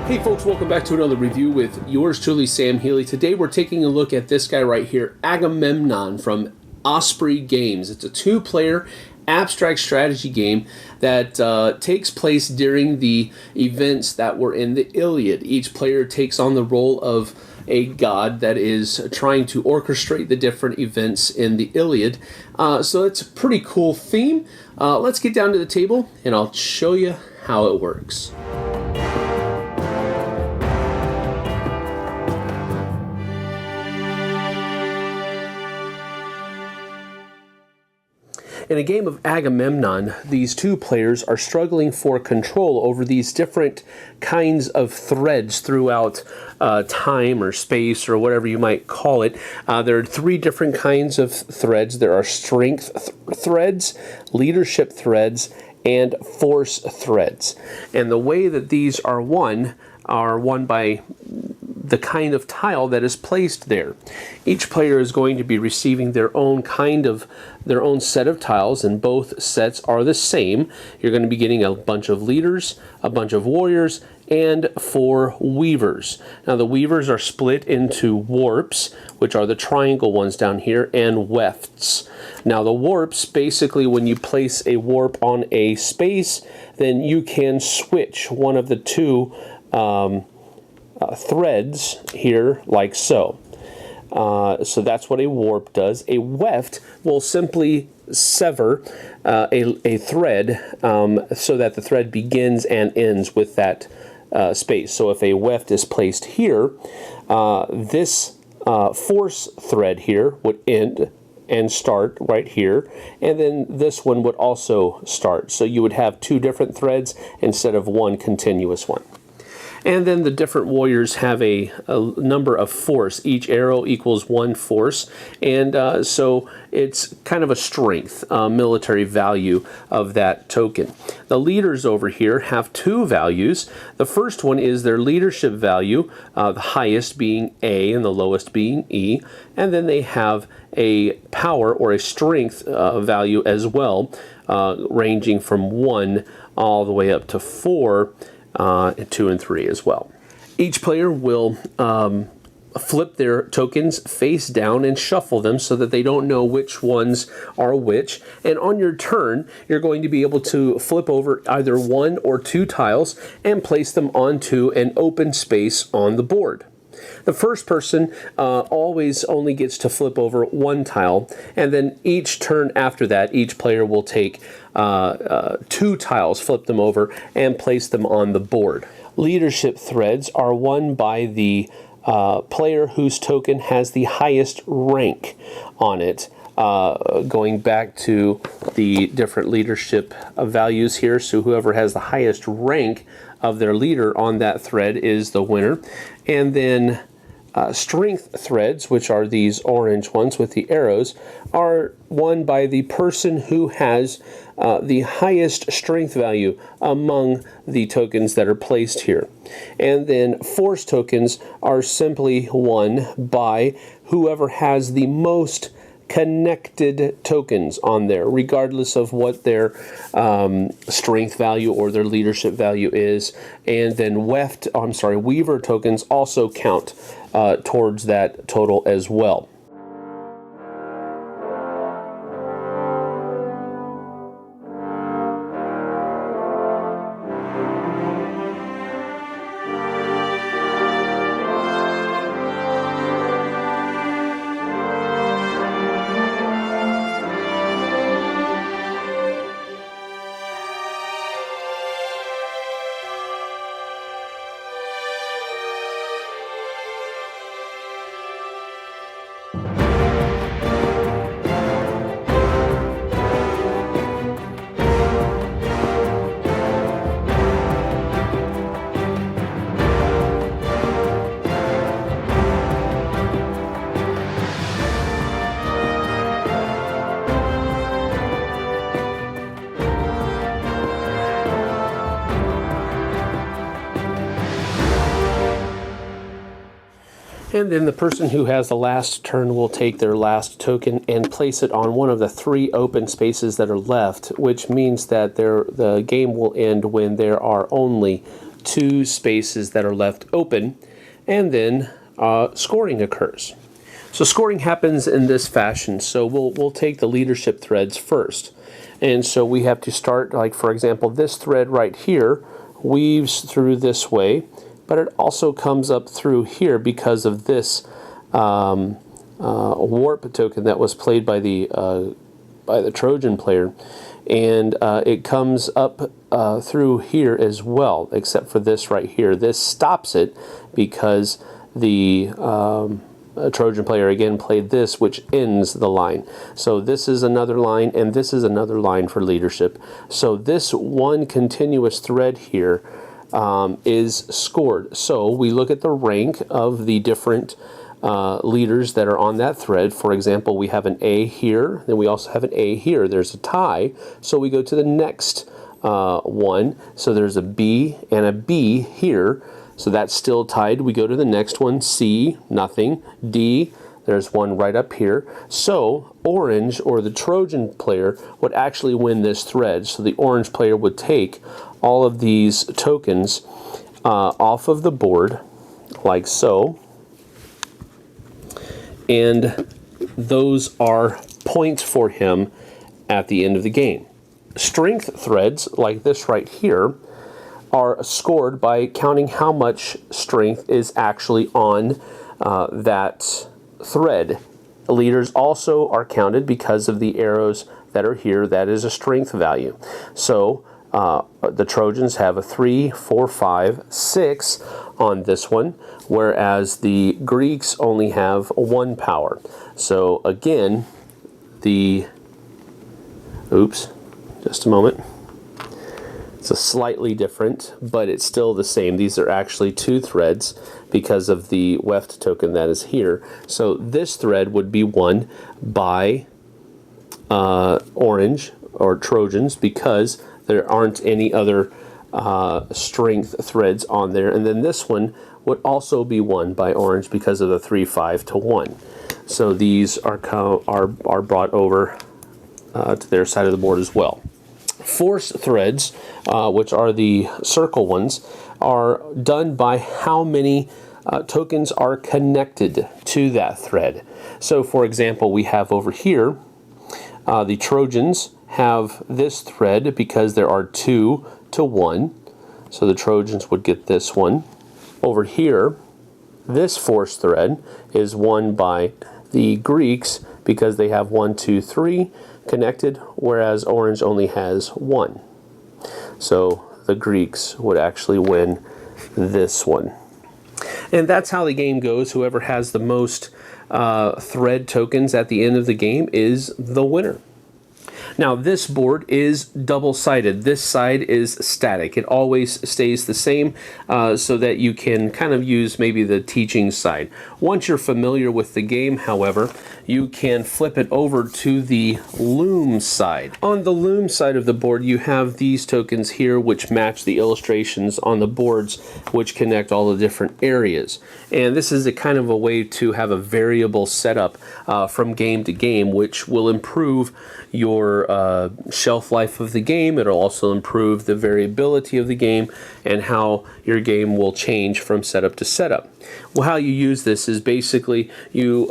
Hey folks, welcome back to another review with yours truly, Sam Healey. Today we're taking a look at this guy right here, Agamemnon from Osprey Games. It's a two-player abstract strategy game that takes place during the events that were in the Iliad. Each player takes on the role of a god that is trying to orchestrate the different events in the Iliad. So it's a pretty cool theme. Let's get down to the table and I'll show you how it works. In a game of Agamemnon, these two players are struggling for control over these different kinds of threads throughout time or space or whatever you might call it. There are three different kinds of threads. There are strength threads, leadership threads, and force threads. And the way that these are won by the kind of tile that is placed there. Each player is going to be receiving their own set of tiles, and both sets are the same. You're going to be getting a bunch of leaders, a bunch of warriors, and 4 weavers. Now the weavers are split into warps, which are the triangle ones down here, and wefts. Now the warps, basically when you place a warp on a space, then you can switch one of the two threads here, like so. So that's what a warp does. A weft will simply sever a thread so that the thread begins and ends with that space. So if a weft is placed here, this force thread here would end and start right here, and then this one would also start. So you would have 2 different threads instead of one continuous one. And then the different warriors have a number of force. Each arrow equals 1 force, and so it's kind of a strength, military value of that token. The leaders over here have 2 values. The first one is their leadership value, the highest being A and the lowest being E, and then they have a power or a strength value as well, ranging from 1 all the way up to 4, 2 and 3 as well. Each player will flip their tokens face down and shuffle them so that they don't know which ones are which. And on your turn, you're going to be able to flip over either 1 or 2 tiles and place them onto an open space on the board. The first person always only gets to flip over 1 tile, and then each turn after that, each player will take 2 tiles, flip them over, and place them on the board. Leadership threads are won by the player whose token has the highest rank on it. Going back to the different leadership values here, so whoever has the highest rank of their leader on that thread is the winner. And then strength threads, which are these orange ones with the arrows, are won by the person who has the highest strength value among the tokens that are placed here. And then force tokens are simply won by whoever has the most connected tokens on there, regardless of what their strength value or their leadership value is. And then weaver tokens also count towards that total as well. And then the person who has the last turn will take their last token and place it on one of the 3 open spaces that are left, which means that the game will end when there are only 2 spaces that are left open, and then scoring occurs. So scoring happens in this fashion. So we'll take the leadership threads first. And so we have to start, like for example, this thread right here weaves through this way, but it also comes up through here because of this warp token that was played by the Trojan player. And it comes up through here as well, except for this right here. This stops it because the Trojan player again played this, which ends the line. So this is another line, and this is another line for leadership. So this one continuous thread here is scored. So we look at the rank of the different leaders that are on that thread. For example, we have an A here, then we also have an A here. There's a tie, so we go to the next one. So there's a B and a B here. So that's still tied. We go to the next one, C, nothing. D, there's one right up here. So orange, or the Trojan player, would actually win this thread. So the orange player would take all of these tokens off of the board, like so. And those are points for him at the end of the game. Strength threads, like this right here, are scored by counting how much strength is actually on that thread. Leaders also are counted because of the arrows that are here. That is a strength value. So the Trojans have a 3, 4, 5, 6 on this one, whereas the Greeks only have 1 power. So again, just a moment. It's a slightly different, but it's still the same. These are actually 2 threads because of the weft token that is here. So this thread would be won by orange or Trojans because there aren't any other strength threads on there. And then this one would also be won by orange because of the 3, 5 to 1. So these are brought over to their side of the board as well. Force threads, which are the circle ones, are done by how many tokens are connected to that thread. So for example, we have over here, the Trojans have this thread because there are 2 to 1. So the Trojans would get this one. Over here, this force thread is won by the Greeks because they have 1, 2, 3 connected, whereas orange only has 1. So the Greeks would actually win this one. And that's how the game goes. Whoever has the most thread tokens at the end of the game is the winner. Now this board is double-sided. This side is static. It always stays the same so that you can kind of use maybe the teaching side. Once you're familiar with the game, however, you can flip it over to the loom side. On the loom side of the board, you have these tokens here which match the illustrations on the boards which connect all the different areas. And this is a kind of a way to have a variable setup from game to game, which will improve your shelf life of the game. It'll also improve the variability of the game and how your game will change from setup to setup. Well, how you use this is basically you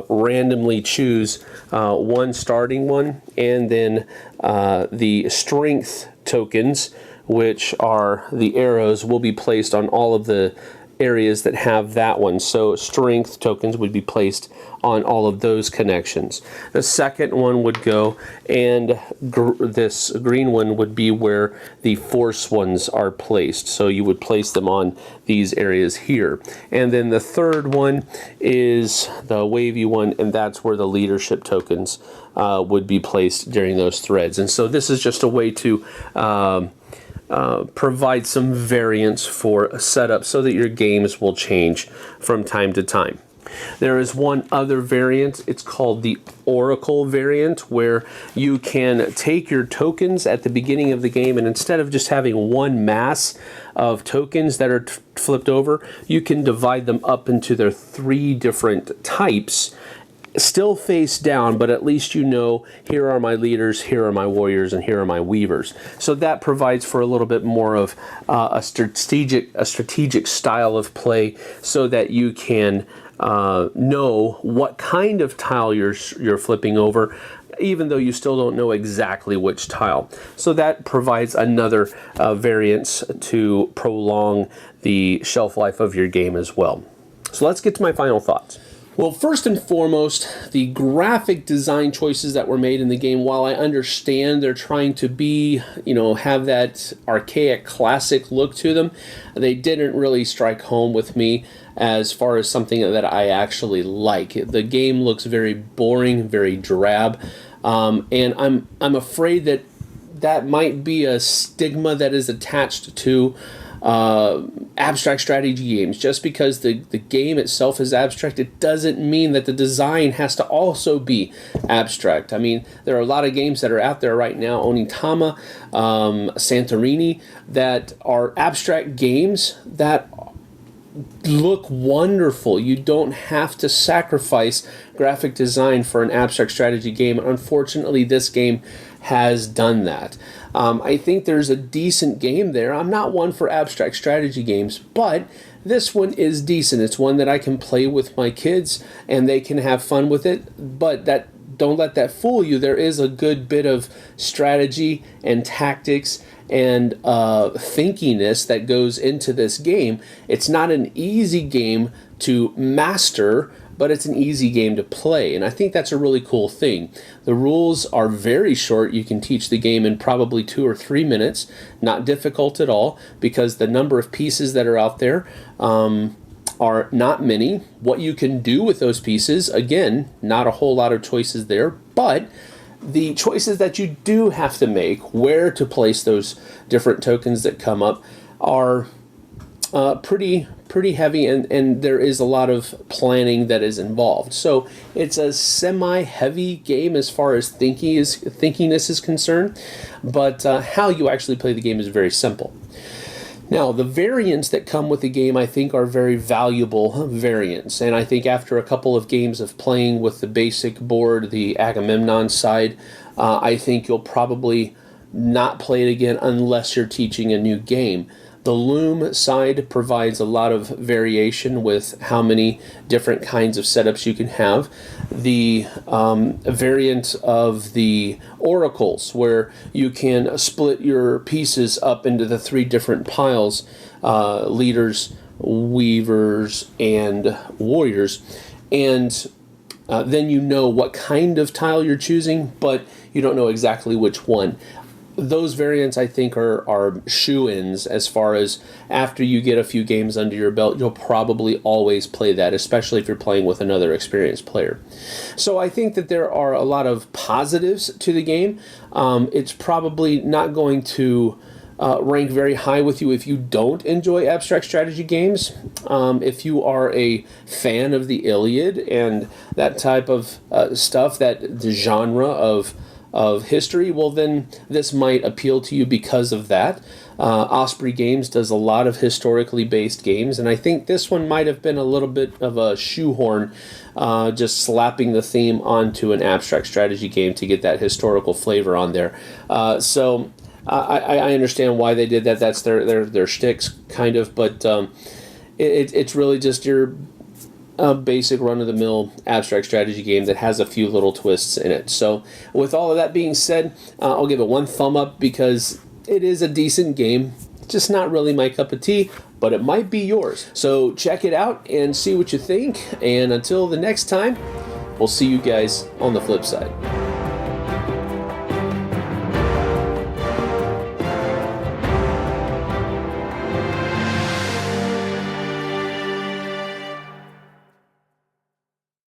randomly choose one starting one, and then the strength tokens, which are the arrows, will be placed on all of the areas that have that one. So strength tokens would be placed on all of those connections. The second one would go, and this green one would be where the force ones are placed. So you would place them on these areas here. And then the third one is the wavy one, and that's where the leadership tokens would be placed during those threads. And so this is just a way to provide some variance for a setup so that your games will change from time to time. There is one other variant. It's called the Oracle variant, where you can take your tokens at the beginning of the game, and instead of just having one mass of tokens that are flipped over, you can divide them up into their 3 different types. still face down, but at least you know, here are my leaders, here are my warriors, and here are my weavers. So that provides for a little bit more of a strategic style of play, so that you can know what kind of tile you're flipping over, even though you still don't know exactly which tile. So that provides another variance to prolong the shelf life of your game as well. So let's get to my final thoughts. Well, first and foremost, the graphic design choices that were made in the game, while I understand they're trying to be, have that archaic classic look to them, they didn't really strike home with me as far as something that I actually like. The game looks very boring, very drab, and I'm afraid that might be a stigma that is attached to abstract strategy games. Just because the game itself is abstract, it doesn't mean that the design has to also be abstract. I mean, there are a lot of games that are out there right now, Onitama, Santorini, that are abstract games that look wonderful. You don't have to sacrifice graphic design for an abstract strategy game. Unfortunately, this game has done that. I think there's a decent game there. I'm not one for abstract strategy games, but this one is decent. It's one that I can play with my kids and they can have fun with it, but don't let that fool you. There is a good bit of strategy and tactics and thinkiness that goes into this game. It's not an easy game to master, but it's an easy game to play, and I think that's a really cool thing. The rules are very short. You can teach the game in probably 2 or 3 minutes. Not difficult at all, because the number of pieces that are out there are not many. What you can do with those pieces, again, not a whole lot of choices there, but the choices that you do have to make, where to place those different tokens that come up, are pretty heavy, and there is a lot of planning that is involved. So it's a semi-heavy game as far as thinkiness is concerned, but how you actually play the game is very simple. Now, the variants that come with the game, I think, are very valuable variants, and I think after a couple of games of playing with the basic board, the Agamemnon side, I think you'll probably not play it again unless you're teaching a new game. The loom side provides a lot of variation with how many different kinds of setups you can have. The variant of the oracles, where you can split your pieces up into the 3 different piles, leaders, weavers, and warriors, and then you know what kind of tile you're choosing, but you don't know exactly which one. Those variants, I think, are shoo-ins as far as after you get a few games under your belt, you'll probably always play that, especially if you're playing with another experienced player. So I think that there are a lot of positives to the game. It's probably not going to rank very high with you if you don't enjoy abstract strategy games. If you are a fan of the Iliad and that type of stuff, the genre of history, well, then this might appeal to you because of that. Osprey Games does a lot of historically based games, and I think this one might have been a little bit of a shoehorn, just slapping the theme onto an abstract strategy game to get that historical flavor on there. So I understand why they did that. That's their shticks, kind of, but it's really just your basic run-of-the-mill abstract strategy game that has a few little twists in it. So with all of that being said, I'll give it 1 thumb up because it is a decent game. Just not really my cup of tea, but it might be yours. So check it out and see what you think. And until the next time, we'll see you guys on the flip side.